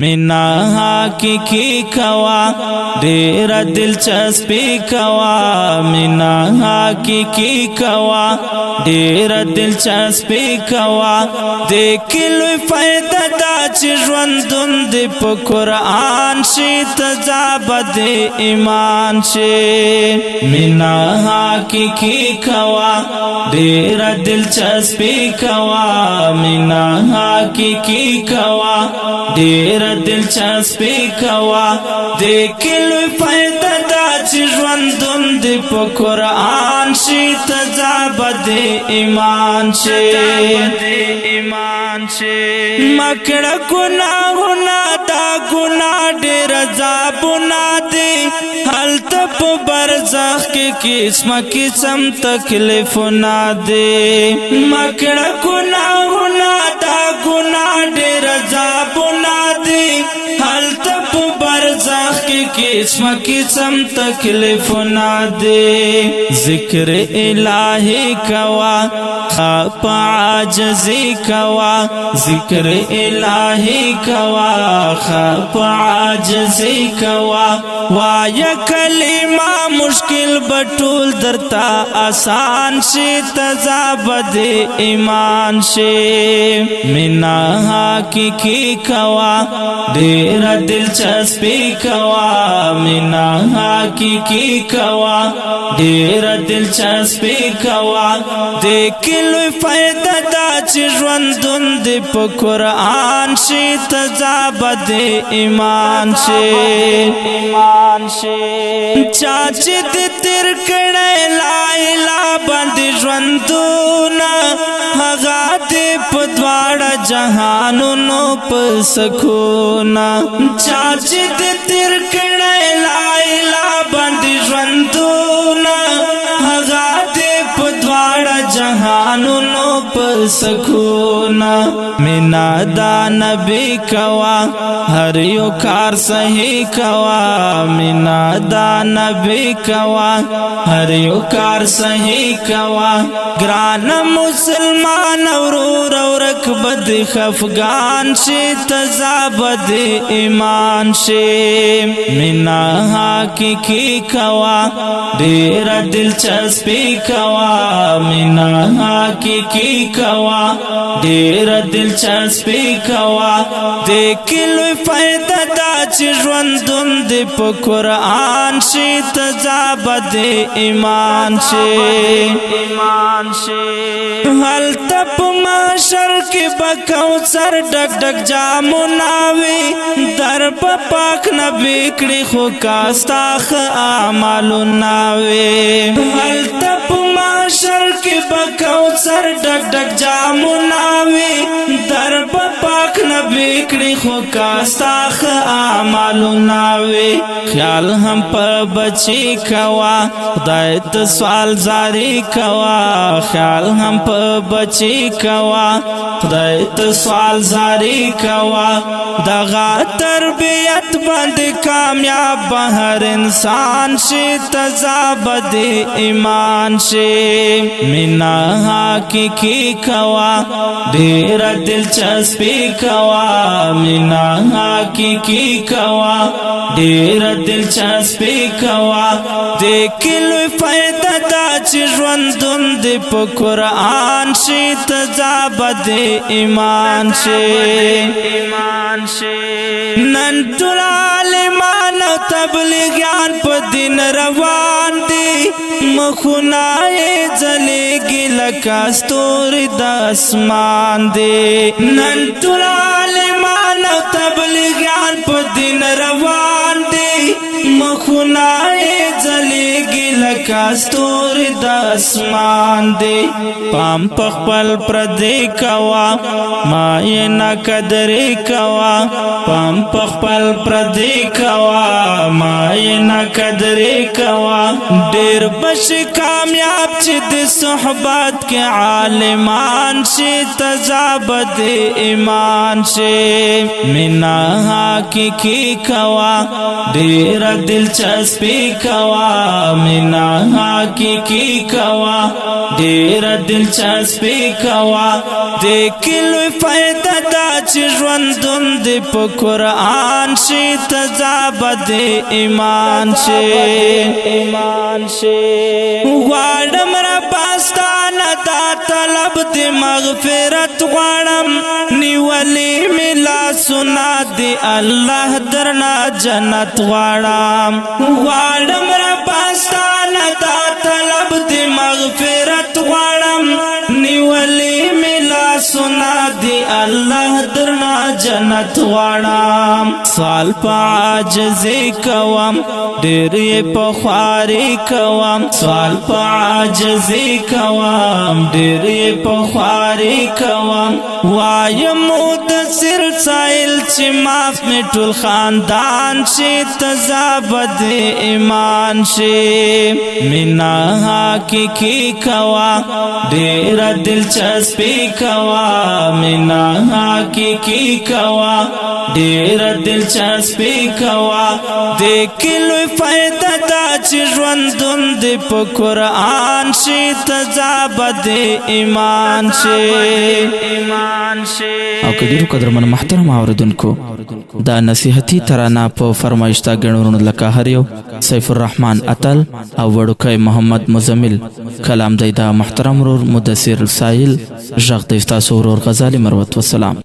مینا حقیقی کوا ډیر دلچسپی کوا مینا حقیقی کوا ډیر دلچسپی کوا دیکلو فائدہ دا چې ژوندون دی په قرآن شي تجابد ایمان شي مینا حقیقی کوا ډیر دلچسپی کوا مینا حقیقی کوا ډیر دلچسپی کوا دیکلو فائدہ دا چې ژوندون دی په قرآن شي تجابد ایمان شي مکړه ګناهونه دا ګناه ډېر عذابونه دي هلته په برزخ کې قسمه قسم تکلیفونه دي مکړه ګناهونه دا ګناه ډېر عذابونه دي هلته په برزخ کې قسمه قسم تکلیفونه دي ذکر الہی کوا خاپ عاجزی کوا ذکر الہی کوا خاپ عاجزی کوا وایا کلمہ مشکل بټول درتا آسان شي تجابد ایمان شي مینا حقیقی کوا ډیر دلچسپی کوا مینا حقیقی کوا ډیر دلچسپی کوا دیکلو فائدہ دا چې ژوندون دی په قرآن شي تجابد ایمان شي چا چې دې تیر کړی لا اله باندې ژوندونه هغه دې په دواړه جهانونو په سکونه چا چې دې تیر کړی لا اله باندې ژوندونه هغه دې په دواړه جهانونو په سکونه مینا دا نبی کوا هر یو کار صحیح کوا مینا دا نبی کوا هر یو کار صحیح کوا ګران مسلمان ورور او رکبد خفغان شي تجابد ایمان شي مینا حقیقی کوا ډیر دلچسپی کوا مینا حقیقی کوا ډیر دلچسپی کوا دیکلو فائدہ دا چې ژوندون دی په قرآن شي تجابد ایمان شي هلته په محشر کې به کوثر ډک ډک جامونه وي در په پاک نبی کړي خو کاستا ښه اعمالونه وي هلته په محشر کې به کوثر ډک ډک جامونه وي در په پاک نبی کړي خو کاستا ښه اعمالونه وي خیال هم په بچی کوا خدای ته سوال زاری کوا خیال هم په بچی کوا خدای ته سوال زاری کوا دغه تربیت باندې کامیاب هر انسان شي تجابد ایمان شي مینا حقیقی کوا ډیر دلچسپی کوا مینا حقیقی کوا ډیر دلچسپی کوا دیکلو فائدہ دا چې ژوندون دی په قرآن شي تجابد ایمان شي نن ټول عالمان او تبلیغیان په دین روان دي مخونه یې ځلېږي لکه ستوري د اسمان دي نن ټول عالمان او تبلیغیان په دین روان دي مخونه یې ځلېږي لکه ستوري د اسمان دي پام په خپل پردی کوا ما یې نه قدرې کوا پام په خپل پردی کوا ما یې نه قدرې کوا ډېر بش کامیاب چې د صحبت کې عالمان شي تزابد ایمان شي مینا حقیقی کوا ډیر دلچسپی کوا مینا حقیقی کوا ډیر دلچسپی کوا د کلو فائدہ دا چې ژوندون د په قرآن شي تزابد ایمان شي غواړم ربستانه دا طلب د مغفرت غواړم نیولی ملا سنا دی الله درنا جنت غواړم غواړم ربستانه دا طلب د مغفرت غواړم نیولی ملا سنا دی الله درنا جنت غواړم سوال په عاجزی کوم ډېر په خواري کوم سوال په عاجزی کوم ډېر په خواري کوم وایم مدثر سائل چې معاف می ټول خاندان شي تزابد ایمان شي مینا حقیقی کوا ډېر دلچسپی کوا مینا حقیقی کوا ډېر دلچسپی کوا د کلو فائدہ دا چې ژوندون د په قرآن شي تزابد ایمان شي او که ډیرو قدرمن محترم اوریدونکو دا نصیحتي ترانه په فرمایشتا ګڼورونو لکه هر یو سیف الرحمن اتل او وړوکی محمد مزمل کلام دی دا محترم ورور مدثر سایل غږ دی ستاسو ورور غزالی مروت. والسلام.